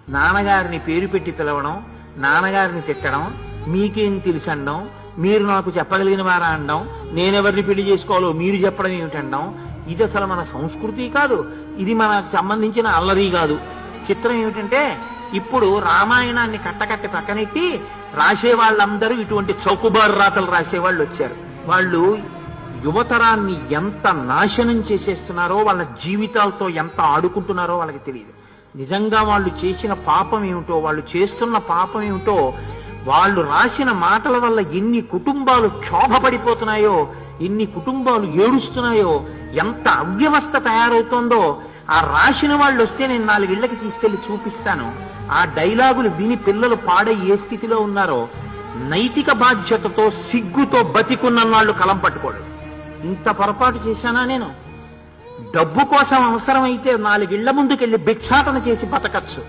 నాన్నగారిని పేరు పెట్టి పిలవడం, నాన్నగారిని తిట్టడం, మీకేం తెలుసండం, మీరు నాకు చెప్పగలిగిన వారా అనడం, నేనెవరిని పెళ్లి చేసుకోవాలో మీరు చెప్పడం ఏమిటండం, ఇది అసలు మన సంస్కృతి కాదు, ఇది మనకు సంబంధించిన అల్లరి కాదు. చిత్రం ఏమిటంటే ఇప్పుడు రామాయణాన్ని కట్టకట్టి పక్కనెట్టి రాసే వాళ్ళందరూ ఇటువంటి చౌకబారు రాతలు రాసేవాళ్ళు వచ్చారు. వాళ్ళు యువతరాన్ని ఎంత నాశనం చేసేస్తున్నారో, వాళ్ళ జీవితాలతో ఎంత ఆడుకుంటున్నారో వాళ్ళకి తెలియదు. నిజంగా వాళ్ళు చేసిన పాపం ఏమిటో, వాళ్ళు చేస్తున్న పాపం ఏమిటో, వాళ్ళు రాసిన మాటల వల్ల ఎన్ని కుటుంబాలు క్షోభపడిపోతున్నాయో, ఎన్ని కుటుంబాలు ఏడుస్తున్నాయో, ఎంత అవ్యవస్థ తయారవుతోందో. ఆ రాసిన వాళ్ళు వస్తే నేను 4 ఇళ్లకి తీసుకెళ్లి చూపిస్తాను. ఆ డైలాగులు విని పిల్లలు పాడై ఏ స్థితిలో ఉన్నారో, నైతిక బాధ్యతతో సిగ్గుతో బతికున్న వాళ్ళు కలం పట్టుకోడు. ఇంత పొరపాటు చేశానా నేను? డబ్బు కోసం అవసరమైతే 4 ఇళ్ల ముందుకెళ్లి భిక్షాటన చేసి బతకచ్చు.